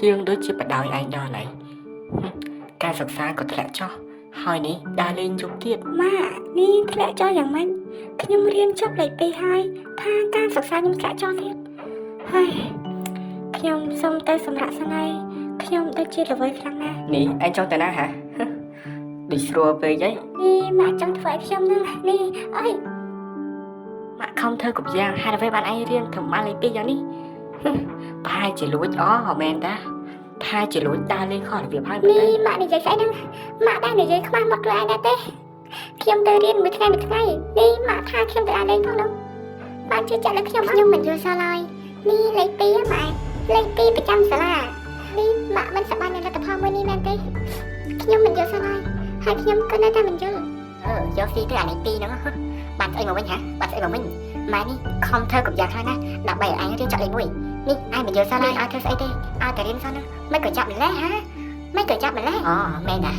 dương đối chia bật đòi anh đo này ca sạc xa có thể cho hỏi ní đa lên chút tiết mà ní thế choอย่างมันខ្ញុំរៀនចប់លេខ2ហើយថាការសិក្សាខ្ញុំធ្លាក់ចោលទៀតហើយខ្ញុំសុំទៅសម្រាប់សិនហើយខ្ញុំដូចជាល្វើយខ្លាំងណាស់ ní anh trong tay na hả đi xua về giấy នេះម៉ាក់ចង់ធ្វើឲ្យខ្ញុំនឹងនេះអើយ mà không thơ cục giang hai với bạn anh riêng thầm mang lấy pi giang ní hai chỉ lúa ó họ men ta hai chỉ lúa ta lên khỏi việc hai នេះម៉ាក់និយាយស្អីហ្នឹងម៉ាក់ដែរនិយាយខ្មាស់មកខ្លួនឯងដែរទេខ្ញុំទៅរៀនមួយថ្ងៃនេះម៉ាក់ថាខ្ញុំទៅអានលេងផងនោះម៉ាក់ជឿចាក់លើខ្ញុំមិនយល់សោះឡើយនេះលេខ2ម៉ាក់លេខ2ប្រចាំសាលានេះម៉ាក់មិនសប្បាយនឹងលទ្ធផលមួយនេះមែនទេខ្ញុំមិនយល់សោះឡើយហើយខ្ញុំក៏នៅតែមិនយល់យកស៊ីទៅអាលេខ2ហ្នឹងបានស្អីមកវិញហ៎បានស្អីមកវិញម៉ែនេះខំធ្វើគ្រប់យ៉ាងហើយណាដើម្បីឲ្យឯងរៀនចប់លេខ1នេះឯងមិនយល់សោះឡើយឲ្យធ្វើស្អីទេឲ្យតែរៀនសោះណាមិនក៏ចាប់ម្លេះហ៎មិនក៏ចាប់ម្លេះអូមែនណា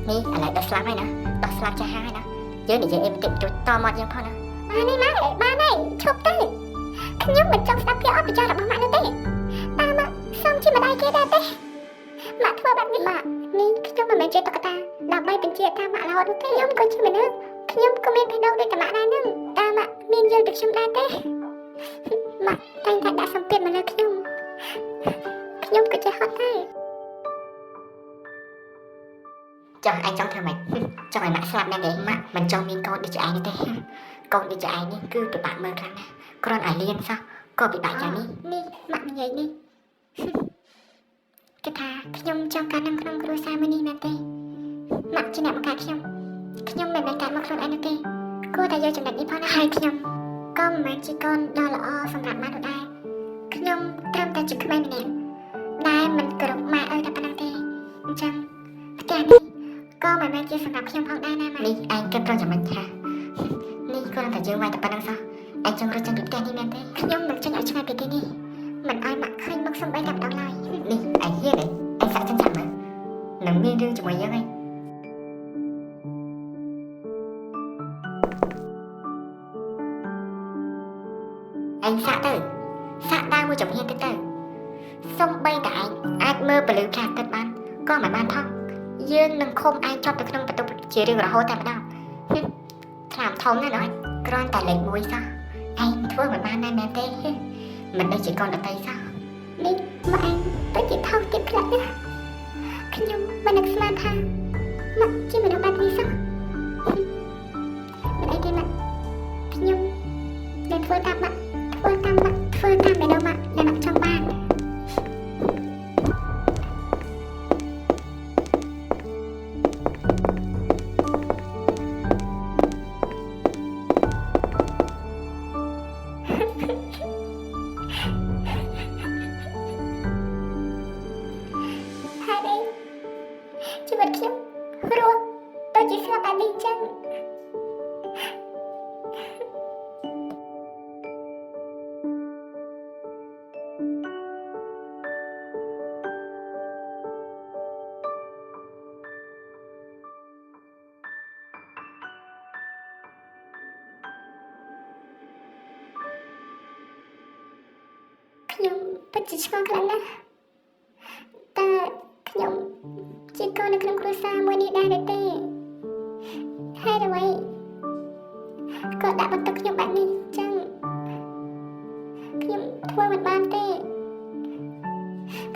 នេះឥឡូវដល់ស្លាប់ហើយណាដល់ស្លាប់ចាស់ហើយណាយើងនិយាយអីបន្តិចជួយតមកយើងផងណាបាននេះម៉ែបានហើយឈប់ទៅខ្ញុំមិនចង់ស្ដាប់ពាក្យអត់ប្រយោជន៍របស់ម៉ាក់នោះទេតាមម៉ាក់សំជាម្ដាយគេដែរទេម៉ាក់ធ្វើបែបនេះម៉ាក់នេះខ្ញុំមិនមែនជាតុក្កតាដើម្បីបញ្ជាក់ថាម៉ាក់រហូតនោះទេខ្ញុំក៏ជាមនុស្សខ្ញុំក៏មានបេះដូងដូចតែម៉ាក់ដែរនឹងតាមម៉ាក់មានយល់ពីខ្ញុំដែរទេម៉ាក់តែងតែដាក់សម្ពាធមកលើខ្ញុំក៏ចេះហត់ដែរចង់ឯងចង់ធ្វើម៉េចចង់ឲ្យម៉ាក់ស្លាប់មែនទេម៉ាក់មិនចង់មានកូនដូចឯងទេកូនដូចឯងនេះគឺពិបាកមើលខ្លាំងណាស់គ្រាន់តែលៀនសោះក៏ពិបាកយ៉ាងនេះម៉ាក់និយាយនេះគេថាខ្ញុំចង់កើតនៅក្នុងគ្រួសារមួយនេះមែនទេម៉ាក់ជាអ្នកបង្កើតខ្ញុំមិនមែនកើតមកខ្លួនឯងនោះទេគួរតែយកចំណុចនេះផងណាហើយខ្ញុំក៏មិនមែនជាកូនដ៏ល្អសម្រាប់ម៉ាក់នោះដែរខ្ញុំត្រឹមតែជាក្មេងម្នាក់ដែលមិនគោរពម៉ាក់អើតែប៉ុណ្ណឹងទេអញ្ចឹងផ្ទះនេះក៏មិនមែនជាសម្រាប់ខ្ញុំផងដែរណាម៉ាក់នេះឯងគិតត្រង់ចំណុចថានេះគ្រាន់តែយើងវាយតែប៉ុណ្ណឹងសោះឯងចង់រត់ចេញពីផ្ទះនេះមែនទេខ្ញុំនឹងចេញឲ្យឆ្ងាយពីទីនេះមិនឲ្យម៉ាក់ឃើញមុខសំបីតែម្ដងឡើយនេះឯងហ៊ានឯងសាក់ចឹងចាំមើលនឹងមានរឿងជាមួយយើងឯងឯងសាក់ទៅសាក់ដើរមួយចំហៀនទៅសំបីតែឯងអាចមើលពលឺផ្លាស់ទឹកបានក៏មិនបានផងយើងនឹងឃុំឯងជាប់ទៅក្នុងបន្ទប់ជារឿងរហូតតែម្ដងថ្លាមធំណាស់ណាគ្រាន់តែលេខ1សោះឯងធ្វើមិនបានដែរមែនទេមិនដូចជាកូនដតីសោះនេះម៉ាក់ឯងទៅជាថោកទៀតខ្លះណាខ្ញុំមិននឹកស្មានថាម៉ាក់ជាមនុស្សបែបនេះសោះមិនអីទេម៉ាក់ខ្ញុំនឹងធ្វើតាមម៉ាក់ធ្វើតាមបេះដូងម៉ាក់ដែលម៉ាក់ចង់បានហើយនេះជីវិតខ្ញុំរស់ដូចជាស្លាប់បែបនេះចឹងខ្ញុំពិតជាឆ្ងល់ខ្លាំងណាស់តើខ្ញុំជាកូននៅក្នុងគ្រួសារមួយនេះដែរឬទេហេតុអ្វីក៏ដាក់បន្ទុកខ្ញុំបែបនេះចឹងខ្ញុំធ្វើមិនបានទេ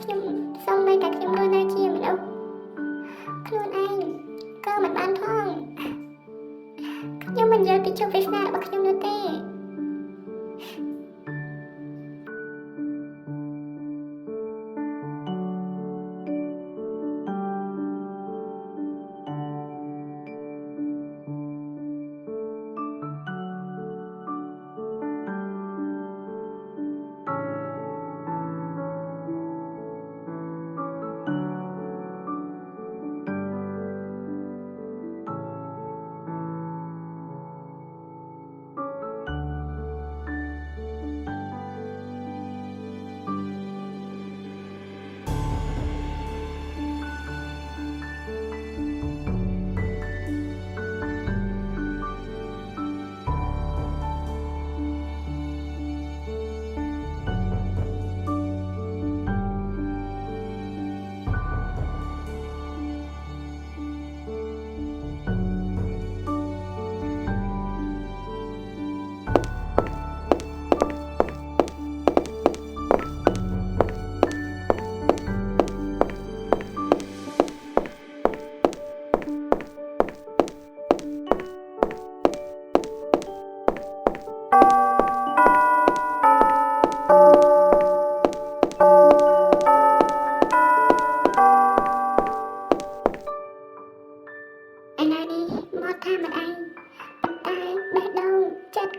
ខ្ញុំសូមតែខ្ញុំរស់នៅជាមនុស្សខ្លួនឯងក៏មិនបានផងខ្ញុំមិនយល់ពីជោគវាសនារបស់ខ្ញុំនោះទេ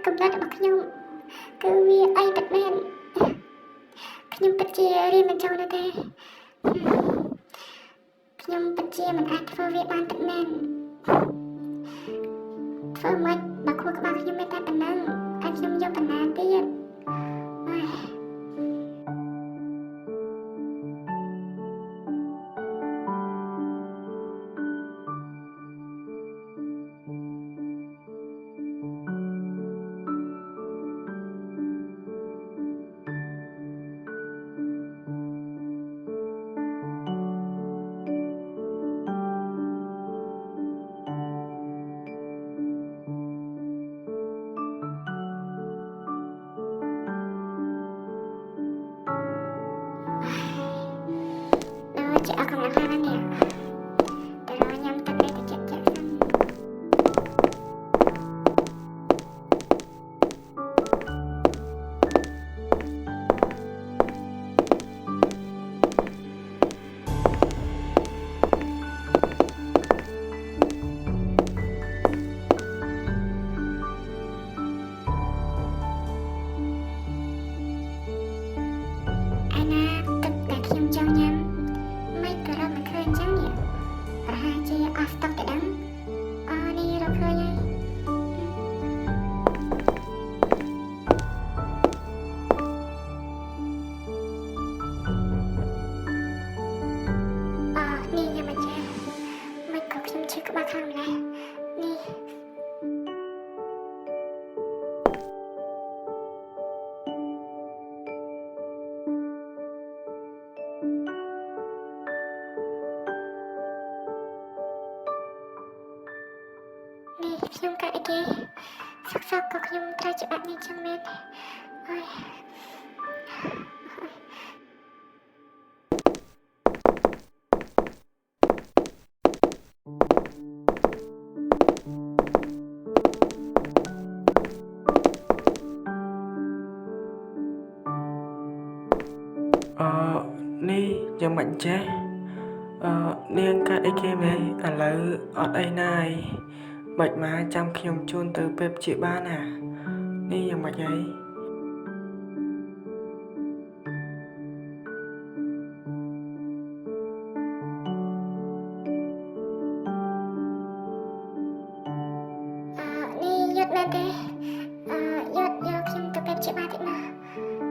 កំណត់របស់ខ្ញុំគឺវាអីពិតមែនខ្ញុំពិតជារៀនមិនចូលនោះទេខ្ញុំពិតជាមិនអាចធ្វើវាបានពិតមែនធ្វើមិនបើខួរក្បាលខ្ញុំមានតែប៉ុណ្ណឹងអាចខ្ញុំយកបណ្ណាទៀតជាអស់កម្លាំងខ្លាំងណាស់នេះតែរញ៉ាំទឹកនេះទៅចាក់សិនឯណាទឹកដែលខ្ញុំចង់ញ៉ាំមិនក៏រកមិនឃើញអញ្ចឹងនេះប្រហែលជាអស់ស្តុកទៅដឹងនេះរកឃើញហើយនេះញ៉ាំមិនចេះមិនក៏ខ្ញុំឈឺក្បាលខ្លាំងម្ល៉េះនេះខ្ញុំកាត់អីគេសឹកក៏ខ្ញុំត្រូវច្បាប់នេះចឹងមែនអើយនេះយ៉ាងមិនចេះនាងកាត់អីគេមែនឥឡូវអត់អីណាយមិនមកចាំខ្ញុំជូនទៅពេទ្យជាបានណានេះយ៉ាងមិនអីនេះយត់មែនទេយត់យកខ្ញុំទៅពេទ្យជាបានតិចណា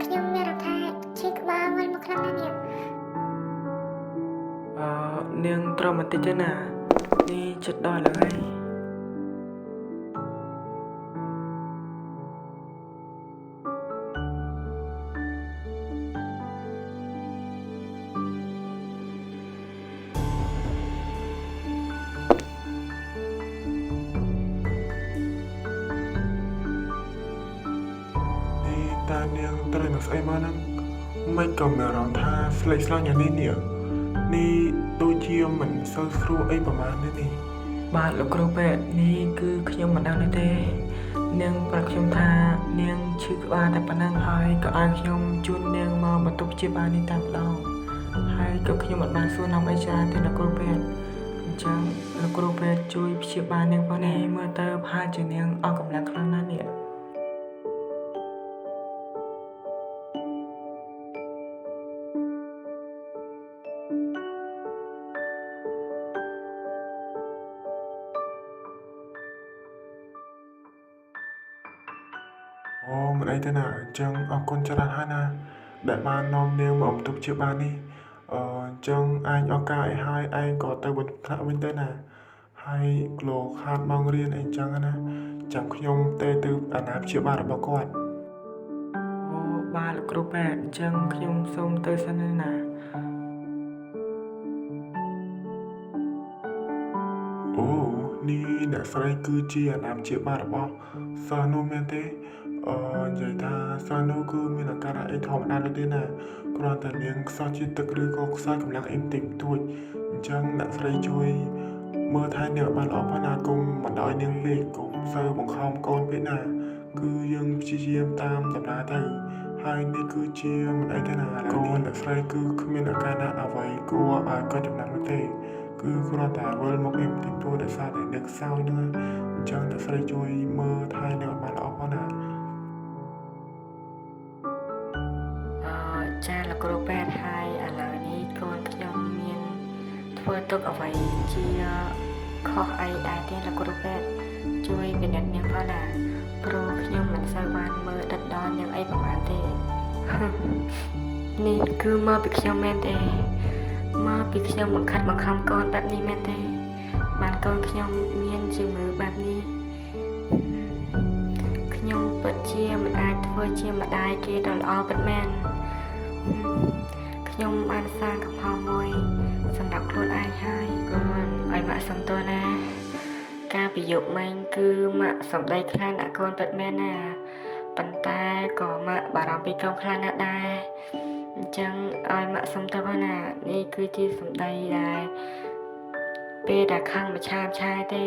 ខ្ញុំមានអារម្មណ៍ថាឈឺក្បាលវិលមកខ្លាំងណាស់នេះនាងត្រមបន្តិចទេណានេះចិត្តដល់ហើយតានាងត្រូវនឹងស្អីមកហ្នឹងមិនក៏មានអារម្មណ៍ថាស្លេកស្លាំងយ៉ាងនេះនេះដូចជាមិនសូវស្រួលអីប្រហែលនេះបាទលោកគ្រូពេទ្យនេះគឺខ្ញុំមិនដឹងទេនាងប្រាប់ខ្ញុំថានាងឈឺក្បាលតែប៉ុណ្ណឹងហើយក៏ឲ្យខ្ញុំជូននាងមកបន្ទប់ព្យាបាលនេះតាមម្ដងហើយក៏ខ្ញុំមិនបានសួរនាំអីច្រើនទេលោកគ្រូពេទ្យអញ្ចឹងលោកគ្រូពេទ្យជួយព្យាបាលនាងផងនេះមើលទៅប្រហែលជានាងអស់កម្លាំងខ្លាំងណាស់នេះមិនអីទេណាអញ្ចឹងអរគុណច្រើនហើយណាដែលបាននាំនាងមកបន្ទប់ព្យាបាលនេះអញ្ចឹងអញឱកាសឲ្យហើយឯងក៏ទៅបន្ទប់ថ្នាក់វិញទៅណាហើយលោកខាតម៉ោងរៀនអីចឹងណាចាំខ្ញុំទៅអាណាព្យាបាលរបស់គាត់បាទលោកគ្រូពេទ្យអញ្ចឹងខ្ញុំសូមទៅសិនណានេះអ្នកស្រីគឺជាអាណាព្យាបាលរបស់សិស្សនោះមែនទេនិយាយថាសិស្សនោះគឺមានអាការៈអីធម្មតាទេណាគ្រាន់តែនាងខ្សោយជាតិទឹកឬក៏ខ្សោយកម្លាំងអីបន្តិចបន្តួចអញ្ចឹងអ្នកស្រីជួយមើលថែនាងបានល្អផងណាកុំបណ្ដោយនាងពេកកុំសូវបង្ខំកូនពេកណាគឺយើងព្យាយាមតាមដំណើរទៅហើយនេះគឺជាមិនអីទេណាកូនអ្នកស្រីគឺគ្មានអាការៈអ្វីគួរឲ្យកត់ចំណាំនោះទេគឺគ្រាន់តែវិលមកអីបន្តិចបន្តួចដោយសារតែអ្នកខ្សោយហ្នឹងអញ្ចឹងអ្នកស្រីជួយមើលថែនាងបានល្អផងណា ធ្វើទុកអ្វីជាខុសអីដែរទេលោកគ្រូពេទ្យជួយពិនិត្យនាងផងណាព្រោះខ្ញុំមិនសូវបានមើលដិតដល់នាងអីប្រហែលទេ នេះគឺមកពីខ្ញុំមែនទេមកពីខ្ញុំបង្ខិតបង្ខំកូនបែបនេះមែនទេបានកូនខ្ញុំមានជំងឺបែបនេះខ្ញុំពិតជាមិនអាចធ្វើជាម្ដាយគេដ៏ល្អពិតមែនខ្ញុំបានសាងកំហុសមួយសម្រាប់ខ្លួនឯងហើយកូនឲ្យម៉ាក់សំទោសណាការពីយកមិញគឺម៉ាក់សំដីខ្លាំងណាស់កូនពិតមែនណាប៉ុន្តែក៏ម៉ាក់បារម្ភពីកូនខ្លាំងណាស់ដែរអញ្ចឹងឲ្យម៉ាក់សុំទោសណានេះគឺជាសម្ដីដែលពេលដែលខឹងមួយឆាយទេ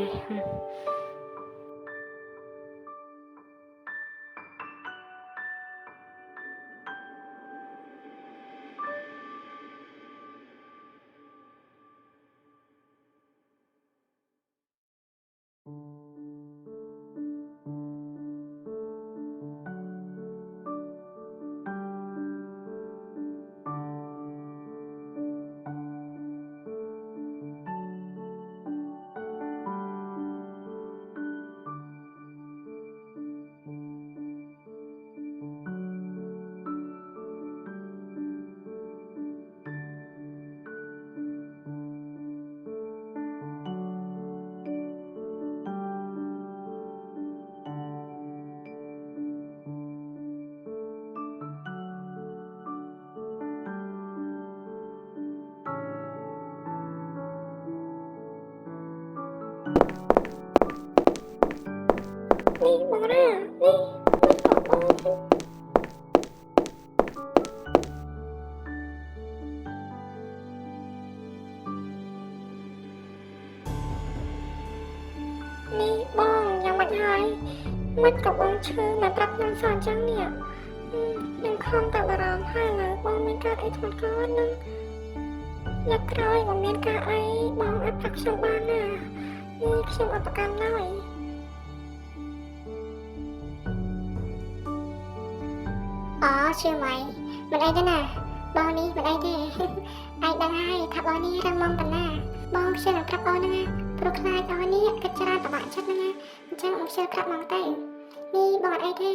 នេះបងរ៉ានេះបងយ៉ាងម៉េចហើយមិនក៏បងឈឺមកប្រាប់ខ្ញុំសោះអញ្ចឹងនេះខ្ញុំខំតែបារម្ភហើយឡើយបងមានការអីធ្ងន់ធ្ងរនឹងយកក្រោយបងមានការអីបងអាចប្រាប់ខ្ញុំបានណានេះខ្ញុំអត់ប្រកាន់ឡើយអូជឿម៉ៃមិនអីទេណាបងនេះមិនអីទេឯងដឹងហើយថាបងនេះរឹងមាំប៉ុណ្ណាបងខ្ជិលនឹងប្រាប់អូនហ្នឹងណាព្រោះខ្លាចអូននេះគិតច្រើនប្របាក់ចិត្តហ្នឹងណាអញ្ចឹងអូនខ្ជិលប្រាប់បងទៅនេះបងអត់អីទេ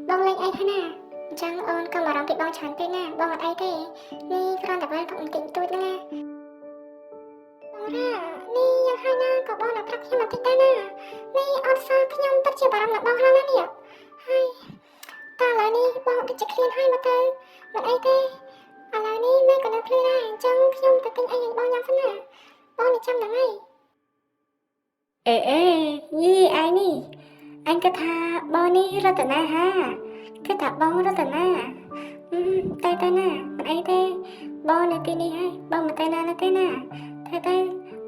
បងលេងអីហ្នឹងណាអញ្ចឹងអូនកុំបារម្ភពីបងច្រើនពេកណាបងអត់អីទេនេះគ្រាន់តែវល់ទុកបន្តិចតួចហ្នឹងណាបងរ៉ានេះយ៉ាងហើយណាក៏បងnakប្រាប់ខ្ញុំបន្តិចដែរណានេះអត់សើខ្ញុំពិតជាបារម្ភដល់បងខ្លាំងណាស់នេះហើយតើឥឡូវនេះបងដូចជាឃ្លានហើយមកទៅមិនអីទេឥឡូវនេះម៉ែក៏នៅភ្លឺដែរអញ្ចឹងខ្ញុំទៅទិញអីឲ្យបងញ៉ាំសិនណាបងនេះចាំហ្នឹងហើយអេយីឯងនេះអញគិតថាបងនេះរតនាហាគិតថាបងរតនាទៅណាមិនអីទេបងនៅទីនេះហើយបងមិនទៅណានៅទេណាទៅ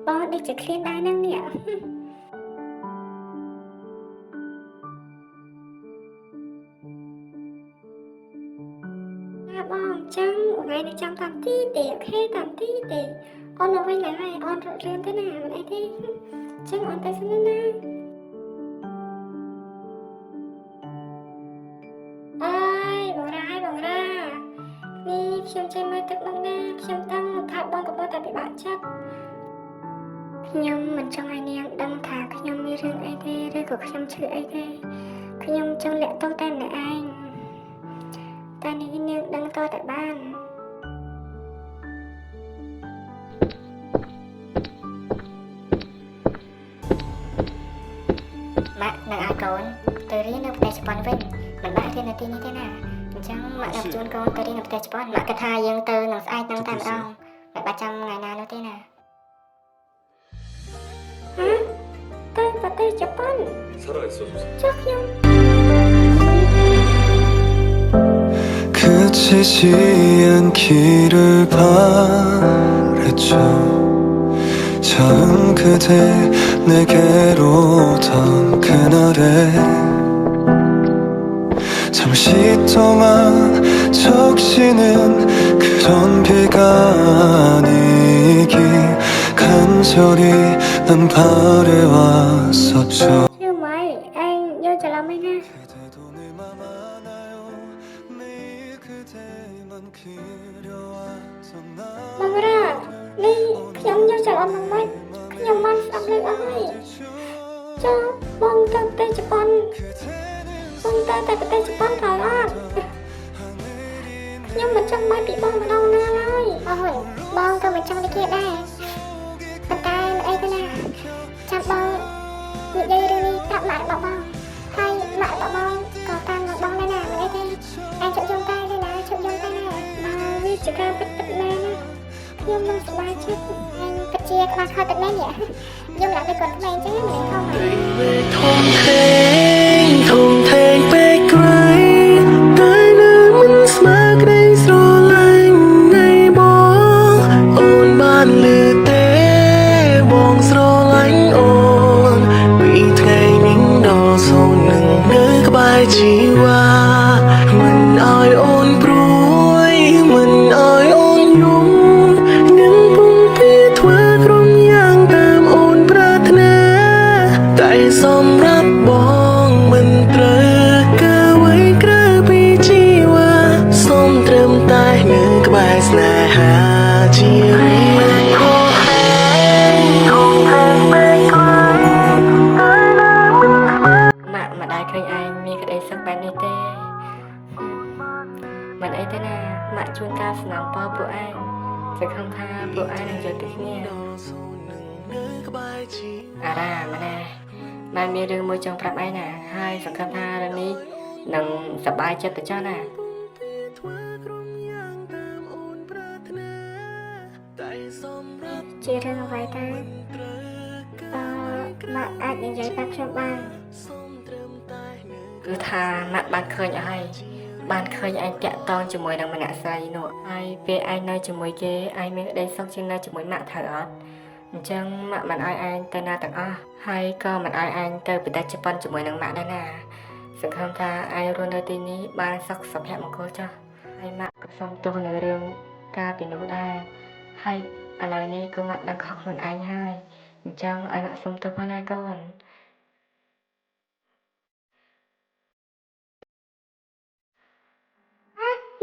បងដូចជាឃ្លានដែរហ្នឹងនេះបងចឹងថ្ងៃនេះចាំតាមទីទេអូខេតាមទីទេអូននៅវិញឡើយហើយអូនរត់រឿនទៅណាមិនអីទេចឹងអូនទៅសិនណាអើយបងរ៉ានេះខ្ញុំចេះមើលទឹកបងណាខ្ញុំដឹងថាបងកំពុងតែពិបាកចិត្តខ្ញុំមិនចង់ឲ្យនាងដឹងថាខ្ញុំមានរឿងអីទេឬក៏ខ្ញុំឈឺអីទេខ្ញុំចង់លាក់ទោសតែម្នាក់ឯងតែនេះនាងដឹងតតែបានម៉ាក់នឹងឲ្យកូនទៅរៀននៅប្រទេសជប៉ុនវិញមិនបាច់រៀននៅទីនេះទេណាអញ្ចឹងម៉ាក់នឹងជូនកូនទៅរៀននៅប្រទេសជប៉ុនម៉ាក់គិតថាយើងទៅនឹងស្អែកនឹងតែម្ដងមិនបាច់ចាំថ្ងៃណានោះទេណាទៅប្រទេសជប៉ុនចុះខ្ញុំម៉ៃឯងយកច្រឡំអីណាបងរ៉ានេះខ្ញុំយកច្រឡំ បងមិនខ្ញុំបានស្ដាប់លេខអស់ហើយចូលបងទៅប្រទេសជប៉ុនបងទៅតែប្រទេសជប៉ុនត្រូវអត់ខ្ញុំមិនចង់បានពីបងម្ដងណាឡើយអើយបងក៏មិនចង់ដូចគ្នាដែរប៉ុន្តែមិនអីទេណាចាំបងនិយាយរឿងនេះប្រាប់ម៉ាក់របស់បងហើយម៉ាក់របស់បងក៏តាមនឹងបងដែរណាមិនអីទេអញជប់យំតែទេណាជប់យំតែណាមកវាជាការពិតណាខ្ញុំនឹងសប្បាយចិត្តអញពិតជាខ្វះខាតទឹកនេះយំឡើងដូចគាត់ក្មេងចឹងមិនធំហ៎ ធំធេងពេកក្រៃតែនៅមិនស្មើក្តីស្រឡាញ់នៃបងអូនបានលឺទេបងស្រឡាញ់អូនពីថ្ងៃនេះដល់សូននឹងនៅក្បែរជីវ៉ាមិនឲ្យអូនព្រួយមិនឲ្យអូនយំនឹងពុំពីធ្វើក្រុមយ៉ាងតាមអូនប្រាថ្នាតែសម្រាប់បងមិនត្រូវកើអ្វីក្រៅពីជីវ៉ាសូមត្រឹមតែនៅក្បែរស្នេហាជារៀងខុសហើយធំធេងពេកក្រៃតែនៅមិនស្មើ ម៉ាក់មិនដែលឃើញឯងមានក្តីសុខបែបនេះទេមិនអីទេណាម៉ាក់ជួនកាលស្នងពរពួកឯងសង្ឃឹមថាពួកឯងនឹងយល់ពីគ្នាអារ៉ាម៉ែណាម៉ែមានរឿងមួយចង់ប្រាប់ឯងណាហើយសង្ឃឹមថារឿងនេះនឹងសប្បាយចិត្តទៅចុះណា ជារឿងអ្វីទៅម៉ាក់អាចនិយាយប្រាប់ខ្ញុំបាន គឺថាម៉ាក់បានឃើញអស់ហើយបានឃើញឯងតាក់តងជាមួយនឹងម្នាក់ស្រីនោះហើយពេលឯងនៅជាមួយគេឯងមានក្តីសុខជាងនៅជាមួយម៉ាក់ត្រូវអត់អញ្ចឹងម៉ាក់មិនឲ្យឯងទៅណាទាំងអស់ហើយក៏មិនឲ្យឯងទៅប្រទេសជប៉ុនជាមួយនឹងម៉ាក់ដែរណាសង្ឃឹមថាឯងរស់នៅទីនេះបានសុខសុភមង្គលចាស់ហើយម៉ាក់ក៏សុំទោសនៅរឿងការពីនោះដែរហើយឥឡូវនេះគឺម៉ាក់ដឹងខុសខ្លួនឯងហើយអញ្ចឹងឲ្យម៉ាក់សុំទោសផងណាកូន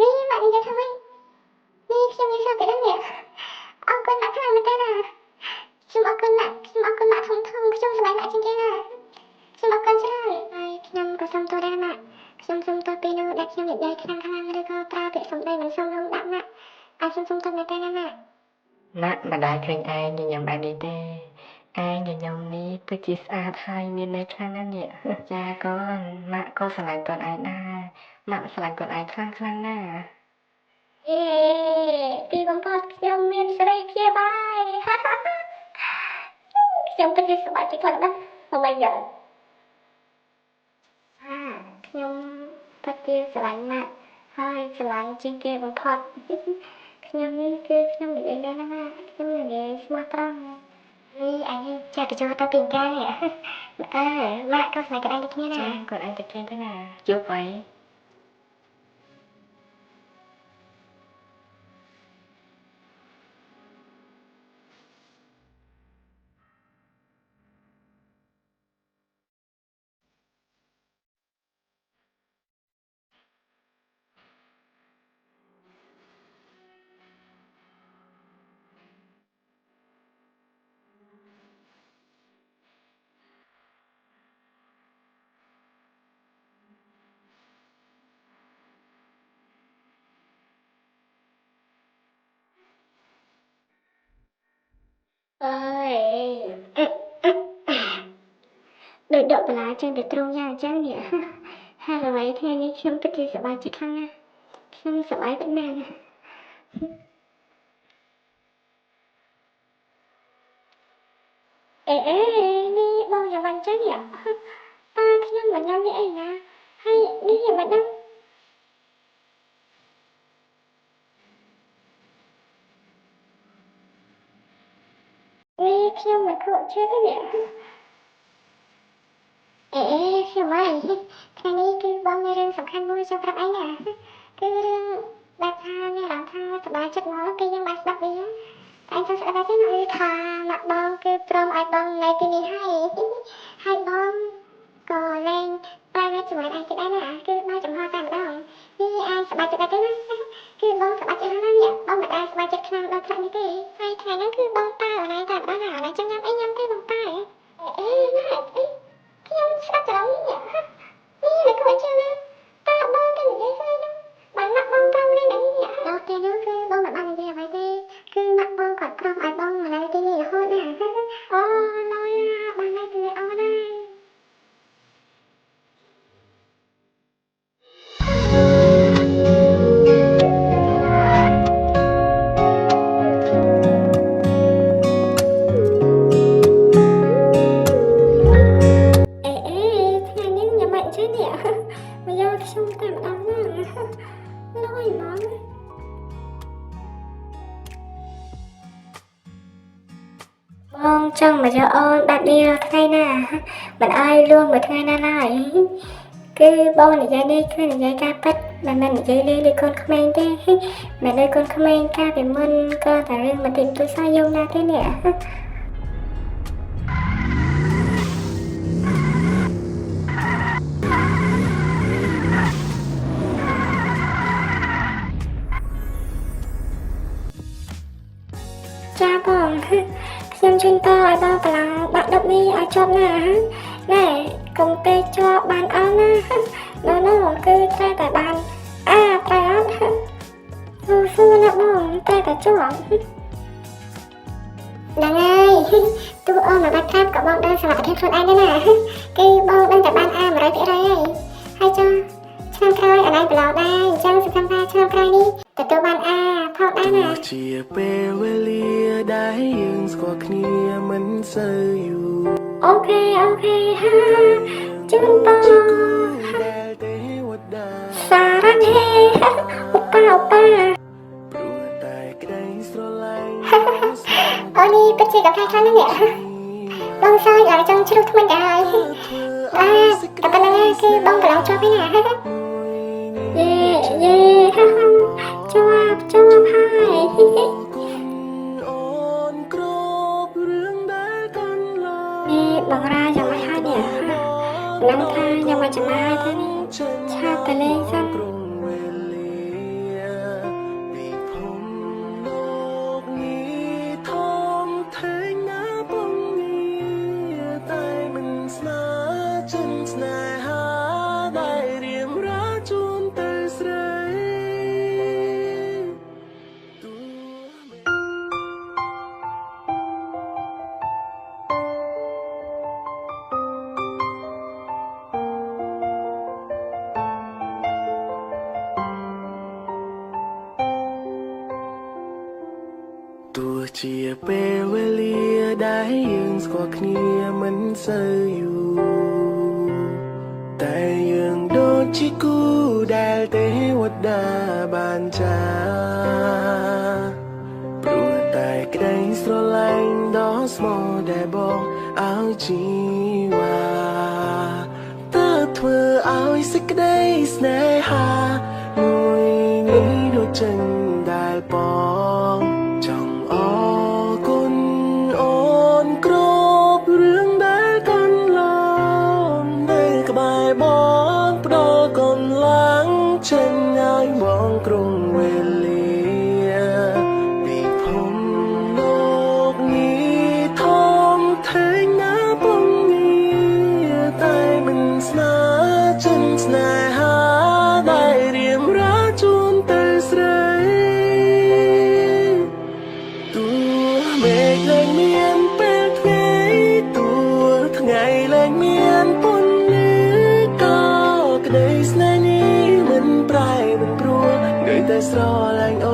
នេះម៉ាក់និយាយថាម៉េចនេះខ្ញុំនិយាយថាទៅនេះអរគុណម៉ាក់ខ្លាំងមែនទេណាខ្ញុំអរគុណម៉ាក់ខ្ញុំអរគុណម៉ាក់ធំខ្ញុំស្រឡាញ់ម៉ាក់ជាងគេណាខ្ញុំអរគុណច្រើនហើយខ្ញុំក៏សុំទោសដែរម៉ាក់ខ្ញុំសុំទោសពីនោះដែលខ្ញុំនិយាយខ្លាំងឬក៏ប្រើពាក្យសម្ដីមិនសមរម្យដាក់ម៉ាក់ហើយខ្ញុំសុំទោសមែនទេណាម៉ាក់ ម៉ាក់មិនដែលឃើញឯងញញឹមបែបនេះទេឯងញញឹមនេះពិតជាស្អាតហើយមានន័យខ្លាំងណាស់នេះចាកូនម៉ាក់ក៏ស្រឡាញ់កូនឯងដែរម៉ាក់ស្រឡាញ់កូនឯងខ្លាំងណាស់ ទីបំផុតខ្ញុំមានសេរីព្យាបាលខ្ញុំពិតជាសប្បាយចិត្តខ្លាំងណាស់អូម៉ៃហ្គាតខ្ញុំពិតជាស្រឡាញ់ម៉ាក់ហើយស្រឡាញ់ជាងគេបំផុតខ្ញុំនេះគឺខ្ញុំនិយាយដែរណាខ្ញុំនិយាយស្មោះត្រង់នេះអញចេះទៅចូលទៅពីកាយម៉ាក់ក៏ស្នេហ៍កូនឯងដូចគ្នាដែរ កូនឯងទៅគេទៅណាជួបអី អើយដូចដកបន្លាចេញទៅទ្រូងយ៉ាងអញ្ចឹងនេះហើយអ្វីថ្ងៃនេះខ្ញុំពិតជាសប្បាយចិត្តខ្លាំងណាស់ខ្ញុំសប្បាយពិតណាស់នេះបងយ៉ាងមិនចឹងនេះខ្ញុំមិនញ៉ាំនេះអីណាហើយនេះយ៉ាងមិនដឹងនេះខ្ញុំមិនខកជឿទេនេះខ្ញុំអើយថ្ងៃនេះគឺបងមានរឿងសំខាន់មួយចង់ប្រាប់ឯងណាគឺរឿងដែលថាមានអារម្មណ៍ថាសប្បាយចិត្តមកពេលយើងបានស្ដាប់វាតែចង់ស្ដាប់ទេគឺថាម៉ាក់បងគឺព្រមឲ្យបងនៅទីនេះហើយបងក៏លែងប្រែជាមួយឯងទៀតដែរណាគឺបើចំហតែម្ដង នេះអាយសប្បាយចិត្តដែរទេណាគឺបងសប្បាយចិត្តណាស់នេះបងមិនដែលសប្បាយចិត្តខ្លាំងដល់ថ្នាក់នេះទេហើយថ្ងៃហ្នឹងគឺបងតើអណៃតែបានអណៃចង់ញ៉ាំអីញ៉ាំទេបងតើអេណាខ្ញុំស្ដាប់ច្រឡំនេះនេះលើកួយចឹងណាតើបងទៅនិយាយស្អីហ្នឹងបានណាក់បងប្រំនេះដល់ពេលនោះគឺបងមិនបាននិយាយអ្វីទេគឺណាក់បងគាត់ប្រំឲ្យបងមកនៅទីនេះរហូតណាអូឡយបាននៅទីនេះអូណាបងចង់មកយកអូនបែបនេះថ្ងៃណាមិនអើយលួងមួយថ្ងៃណាឡើយគឺបងនិយាយនេះគឺនិយាយការពិតមិនមែននិយាយលេងដូចកូនក្មេងទេមិនដូចកូនក្មេងកាលពីមុនក៏តែរឿងបន្តិចបន្តួចសោះយំណាស់ទេនេះចាបងខ្ញុំជូនតឲ្យបងប្រឡងបាក់ដប់នេះឲ្យជាប់ណាណែកុំពេកជាប់បានអស់ណាណូគឺតែបានតែអត់ស៊ូណាបងតែជាប់ហ្នឹងហើយទូអូនមកបាត់ខាប់ក៏បងដឹងសមត្ថភាពខ្លួនឯងដែរណាគឺបងដឹងតែបាន100%ហើយចុះឆ្នាំក្រោយអណៃប្រឡងដែរអញ្ចឹងសង្ឃឹមថាឆ្នាំក្រោយនេះទទួលបានផងដែរណាជាពេលវេលាដែលយើងស្គាល់គ្នាមិនសូវយូរអូខេជូនបងដែលទេវតាសារ៉ាន់ហេអូប៉ាព្រោះតែក្តីស្រឡាញ់អូនេះពិតជាកំប្លែងខ្លាំងណាស់នេះបងសើចឲ្យចង់ជ្រុះថ្មិញទៅហើយតែប៉ុណ្្នឹងគឺបងប្រឡងជាប់ហើយណាយេជាប់ហើយអូនគ្រប់រឿងដែលកាន់ឡើយនេះបងរាយ៉ាងម៉េចហើយនេះនឹងថាយ៉ាងម៉េចចំណាយទៅនេះឆាប់ទៅលេងសិនក្រុងវេលាពីភពលោកនេះធំធេងណាបងងារតែមិនស្មើចិនស្នេហាដែលរៀមរាជូនទៅស្រីទោះជាពេលវេលាដែលយើងស្គាល់គ្នាមិនសូវយូរតែយើងដូចជាគូដែលទេវតាបានចាព្រោះតែក្តីស្រឡាញ់ដ៏ស្មោះដែលបងឲ្យជីវ៉ាទើបធ្វើឲ្យសេចក្តីស្នេហាមួយនេះដូចចេញដែលបងចង់អរគុណអូនគ្រប់រឿងដែលកាន់ឡំនៅក្បែរបងផ្ដល់កម្លាំងចេញឲ្យបងក្រុងវេលាពីភពលោកនេះធំធេងណាបងងារតែមិនស្មើចិនស្នេហាដែលរៀមរាជូនទៅស្រីទោះមេឃលែងមានពេលថ្ងៃទោះថ្ងៃលែងមានពន្លឺក៏ក្តីស្នេហ៍នេះមិនប្រែមិនព្រួលនៅតែស្រឡាញ់អូ